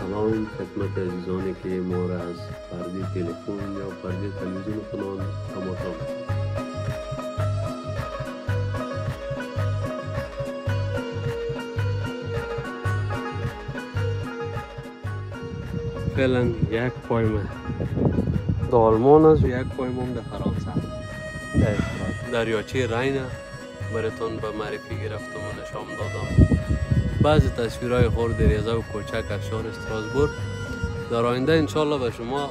سلام خدمت عزیزانی که ما را از پرده تلفن یا پرده تلویزیون خودان تماشا می‌کنند. فعلا یک پایم در آلمان است و یک پایم در فرانسه. دریاچه راین براتون به معرفی گرفتم و نشان دادم. بعضی تصویرهای خرد ریزه و کوچک از شهر استراسبورگ در آینده انشالله به شما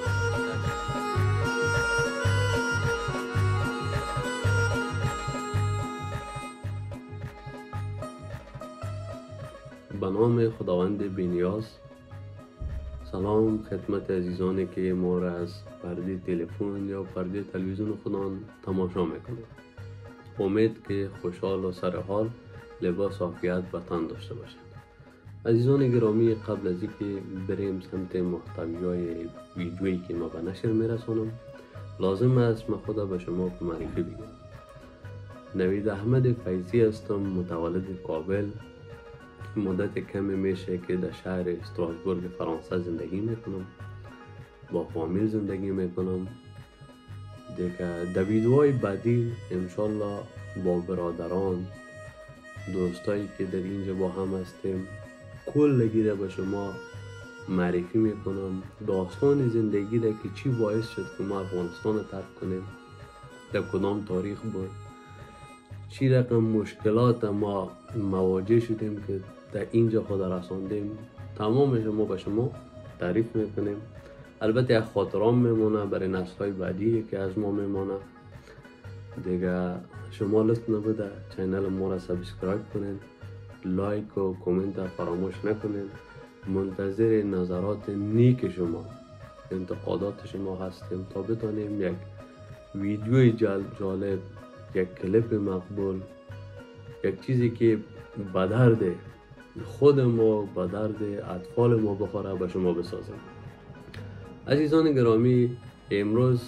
به نام خداوند بی‌نیاز. سلام خدمت عزیزانی که ما را از پرده تلفن یا پرده تلویزیون خودان تماشا میکنند. امید که خوشحال و سرحال، لباس عافیت به تن داشته باشند. عزیزان گرامی، قبل از اینکه بریم سمت محتویای ویدیویی که ما به نشر میرسانم، لازم است من خدا به شما معرفی بگم. نوید احمد فیضی هستم، متولد کابل. مدت کمی میشه که در شهر استراسبورگ فرانسه زندگی میکنم، با فامیل زندگی میکنم. دیگه در ویدیوهای بعدی انشالله با برادران، دوستایی که در اینجا با هم هستیم، کلگی را به شما معرفی میکنم. داستان زندگی را که چی باعث شد که ما افغانستان ترک کنیم، در کدام تاریخ بود، چی رقم مشکلات ما مواجه شدیم که در اینجا خود رساندیم، تمامش ما به شما تعریف میکنیم. البته یک خاطرام میمونه برای نسل‌های بعدی که از ما میمونه. دیگه شما لطف نبوده چینل ما را سابسکرایب کنید، لایک و کامنت فراموش نکنید. منتظر نظرات نیک شما، انتقادات شما هستیم تا بتانیم یک ویدیوی جالب، یک کلیپ مقبول، یک چیزی که به درد خود ما، به درد اطفال ما بخوره به شما بسازیم. عزیزان گرامی، امروز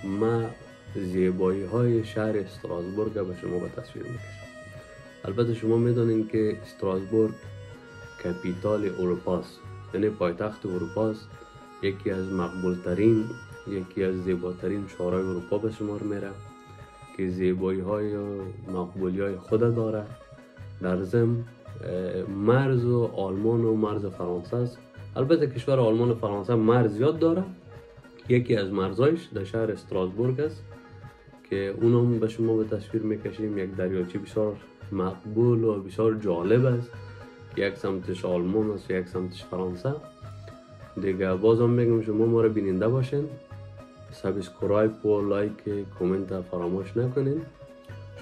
ما زیبایی های شهر استراسبورگ به شما به تصویر میکشم. البته شما میدونید که استراسبورگ کپیتال اروپاست، یعنی پایتخت اروپاست. یکی از مقبول ترین، یکی از زیباترین شهرهای اروپا به شمار میره که زیبایی های و مقبولی های خود داره. در ضمن مرز و آلمان و مرز فرانسه است. البته کشور آلمان و فرانسه مرز زیاد داره. یکی از مرزایش در شهر استراسبورگ است که اونم به شما به تصویر میکشیم. یک دریاچه بسیار مقبول و بسیار جالب است. یک سمتش آلمان است و یک سمتش فرانسه. دیگه بازم میگم شما ما رو بیننده باشین. سابسکرایب و لایک کامنت فراموش نکنین.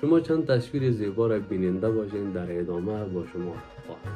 شما چند تصویر زیبا را بیننده باشین، در ادامه با شما خواهم.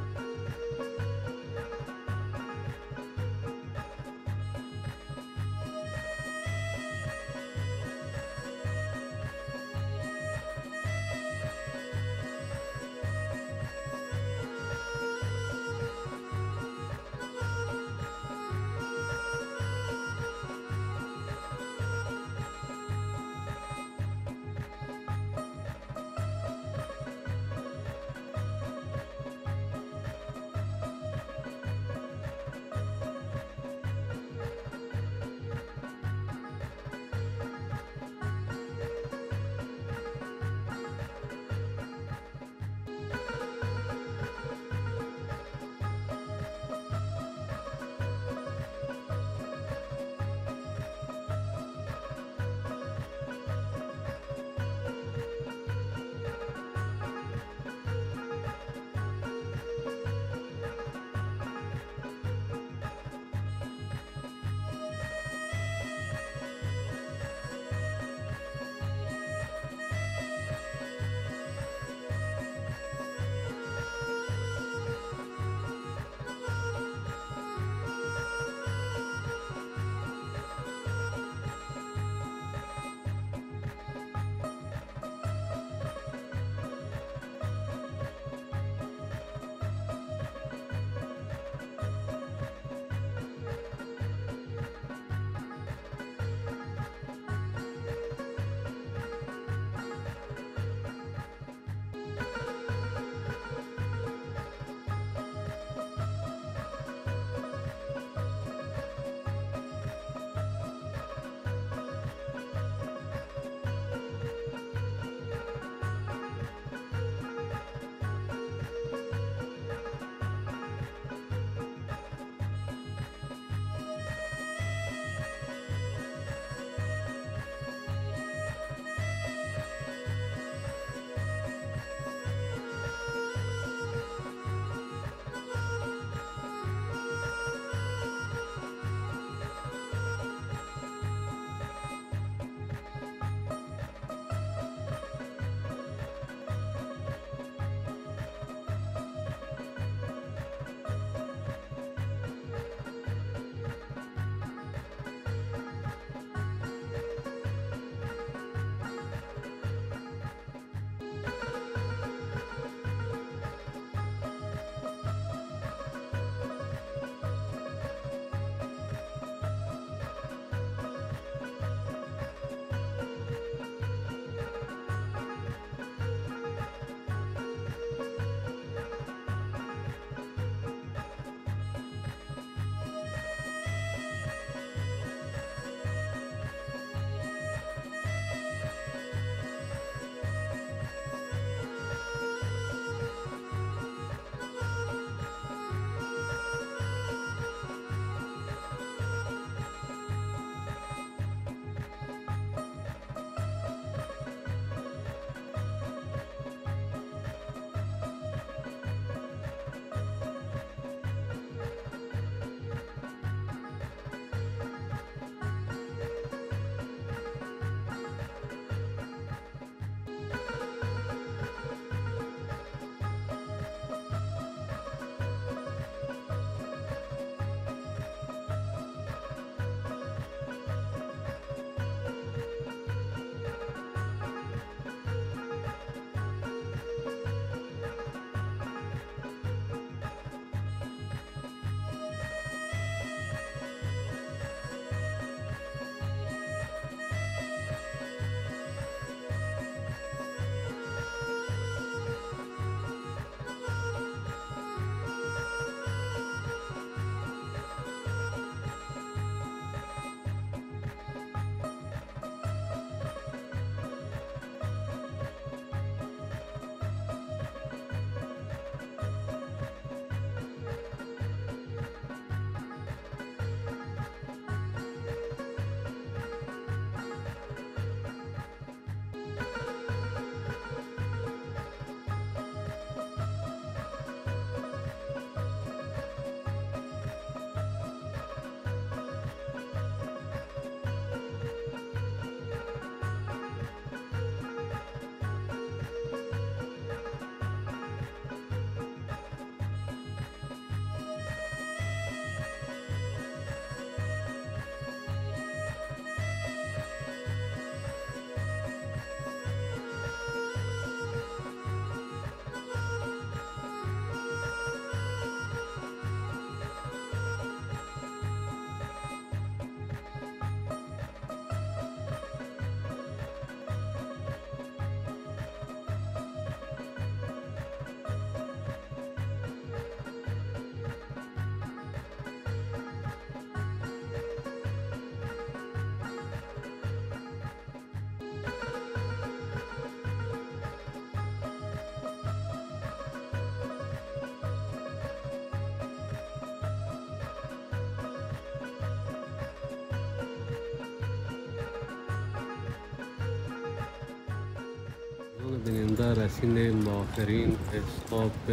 بیننده رسیدیم به آخرین استاپ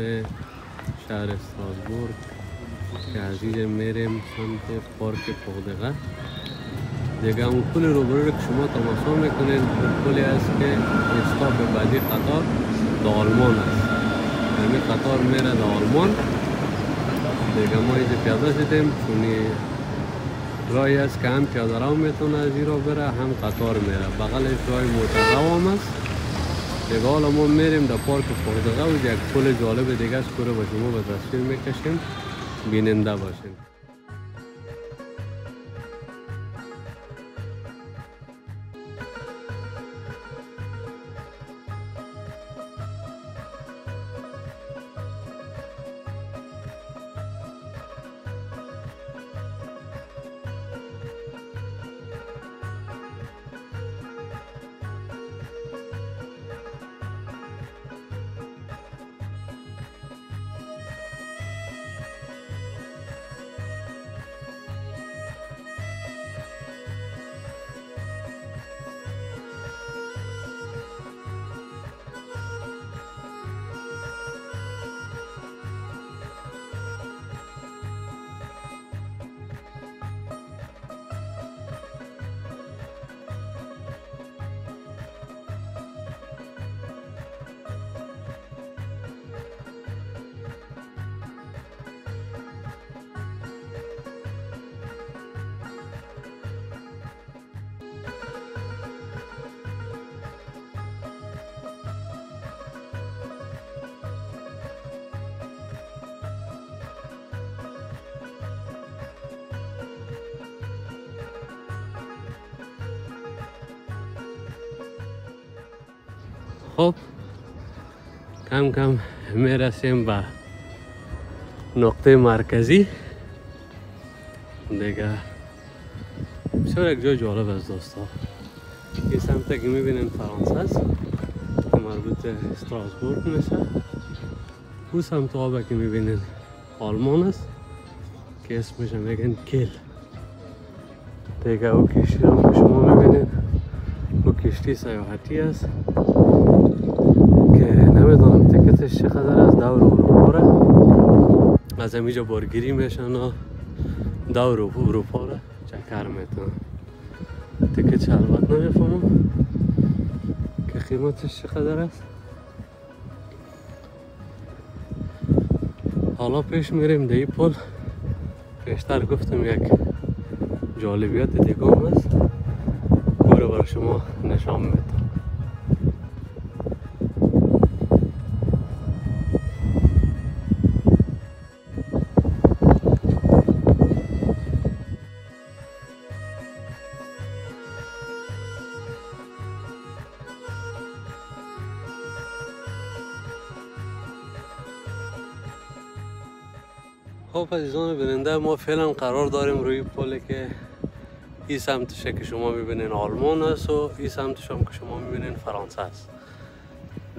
شهر استراسبورگ که از اینجا میریم سمت پارک پغدغه. دیگه اون پل روبرو رو که شما تماشا میکنید پلی است که استاپ بعدی قطار در آلمان است. همین قطار میره در آلمان. دیگه ما اینجا پیاده شدیم چون راهی است که هم پیاده رو میتونه از این را بره هم قطار میره. بغلش راه موتررو هم است. دیگه حالا ما میریم در پارک پغدغه و یک پل جالب دیگه است که رو به شما به تصویر میکشیم بیننده باشیم. خب کم کم میرسیم به نقطه مرکزی دیگه. بسیار یک جای جالب است دوستا. این سمت که میبینین فرانسه است که مربوط به استراسبورگ میشه. اون سمت آبه که میبینین آلمان است که اسمش میگن کیل. دیگه او کشتی رو که شما میبینین او کشتی سیاحتی است که نمیدونم تکتش چقدر از دور اروپا را از همینجا بارگیری میشن و دور اروپا را چکر میتونن. تکتش البته نمیفهمم که قیمتش چقدر است. حالا پیش میریم در این پل. پیشتر گفتم یک جالبیت دیگه هم است او رو برای شما نشان میدم. خب عزیزان بیننده، ما فعلا قرار داریم روی پلی که این سمتش که شما میبینین آلمان است و این سمتش هم که شما میبینین فرانسه است.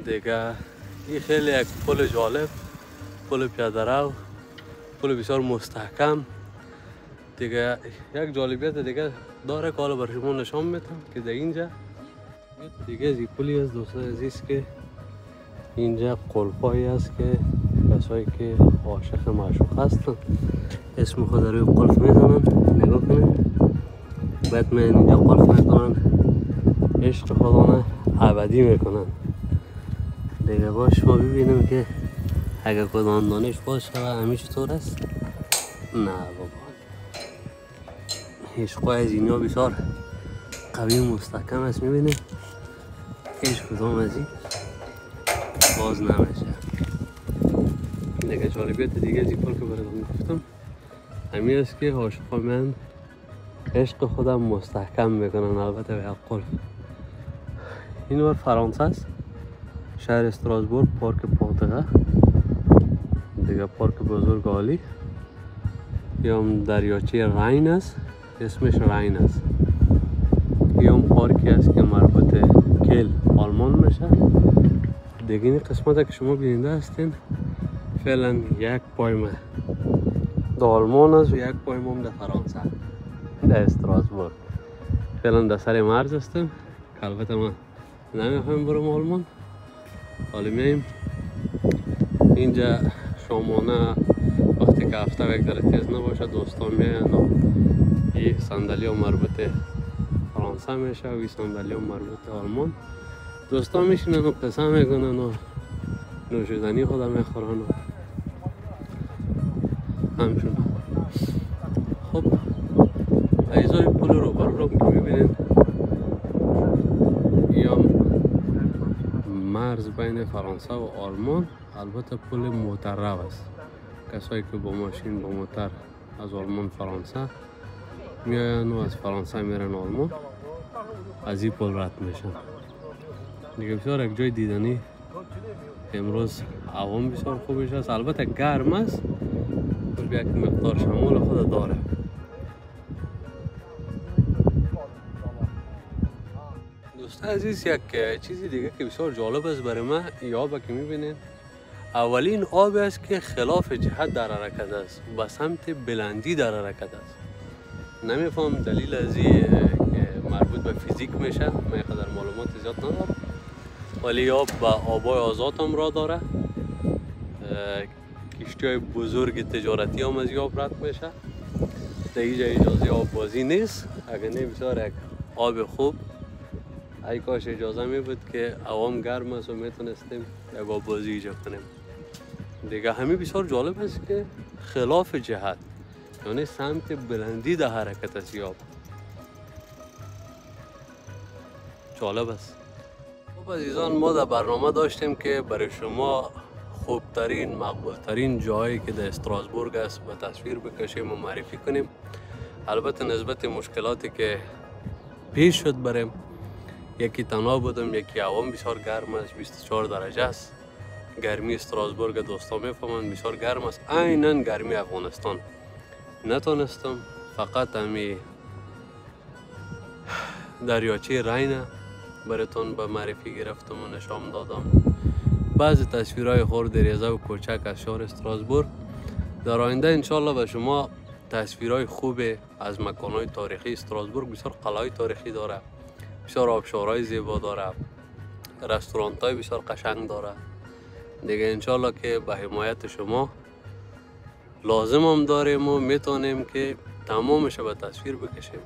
دیگه این خیلی یک پل جالب، پل پیاده رو، پل بسیار مستحکم. دیگه یک جالبیت دیگه داره که حالا برای شما نشان میدم که در اینجا دیگه از این پلی است دوستان عزیز که اینجا قلپایی است که کسایی که عاشق معشوق هستن اسم خود روی قلف میزنن. نگاه کنید بعد من اینجا قلف میکنن عشق خودانه ابدی میکنن. دیگه باش ما ببینیم که اگر کدام دانش باشه و همیشه طور است. نه بابا عشق از اینجا بسیار قوی مستحکم است. میبینیم هیچ کدام از این باز نمیشه. دیگه جالبیت دیگه از این پل که براتون گفتم همین است که عاشقا من عشق خودم مستحکم میکنن البته به یک قلف. این ور فرانسه است، شهر استراسبورگ، پارک پغدغه. دیگه پارک بزرگ عالی یا هم دریاچه راین است، اسمش راین است. یا هم پارکی است که مربوط کیل آلمان میشه. دیگه این قسمت که شما بیننده هستین فعلا یک پایم در آلمان است و یک پایم هم در فرانسه در استراسبورگ. فعلا در سر مرز هستیم که البته من نمیخوایم برم آلمان حالا میایم اینجا شامانه. وقتی که هفته یک ذره تیز نباشه دوستان میاین و این صندلی مربوط فرانسه میشه و این صندلی مربوط آلمان. دوستان میشینن و قصه میکنن و نوشیدنی خودم میخورن و همچون. خب ایزای پل رو بر که میبینین یا مرز بین فرانسه و آلمان. البته پل موترو است. کسایی که با ماشین با موتر از آلمان فرانسه میاین و از فرانسه میرن آلمان از این پل رد میشن دیگه. بسیار یک جای دیدنی. امروز هوا بسیار خوبش است. البته گرم است ولی یک مقدار شمال خود داره. دوستان عزیز یک چیزی دیگه که بسیار جالب است برای من این آب که میبینین اولین آب است که خلاف جهت در حرکت است، به سمت بلندی در حرکت است. نمیفهم دلیل از این که مربوط به فیزیک میشه، من قدر معلومات زیاد ندارم، ولی آب به آبای آزاد هم راه داره. کشتی های بزرگ تجارتی هم از آب رد میشه. در اینجا اجازه آب بازی نیست. اگر نه بسیار یک آب خوب. ای کاش اجازه می بود که هوام گرم است و میتونستیم یک آب بازی ایجاد کنیم. دیگه همین بسیار جالب است که خلاف جهت، یعنی سمت بلندی در حرکت است آب. جالب است. خب عزیزان، ما در برنامه داشتیم که برای شما خوبترین مقبولترین جایی که در استراسبورگ است به تصویر بکشیم و معرفی کنیم. البته نسبت مشکلاتی که پیش شد بریم، یکی تنها بودم، یکی هوا بسیار گرم است، 24 درجه است. گرمی استراسبورگ دوستان میفهمند بسیار گرم است، عیناً گرمی افغانستان. نتونستم، فقط همی دریاچه رین براتون به معرفی گرفتم و نشان دادم. بعضی تصویرهای خرد ریزه و کوچک از شهر استراسبورگ. در آینده انشالله به شما تصویرهای خوب از مکانهای تاریخی استراسبورگ. بسیار قلعه‌های تاریخی داره، بسیار آبشارهای زیبا داره، رستورانت‌های بسیار قشنگ داره. دیگه انشالله که به حمایت شما لازم هم داریم و میتونیم که تمامش به تصویر بکشیم.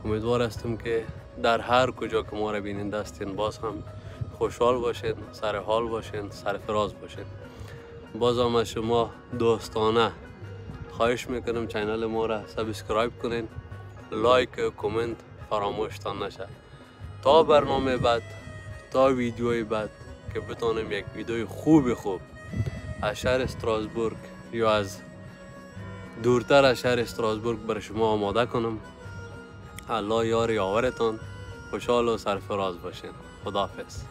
امیدوار هستم که در هر کجا که ما را بیننده هستین باز هم خوشحال باشین، سر حال باشین، سرفراز باشین. باز هم از شما دوستانه خواهش میکنم چینل ما را سابسکرایب کنین، لایک و کامنت فراموشتان نشه. تا برنامه بعد، تا ویدیوی بعد که بتونم یک ویدیوی خوب از شهر استراسبورگ یا از دورتر از شهر استراسبورگ برای شما آماده کنم. الله یار یاورتان، خوشحال و سرفراز باشین. خداحافظ.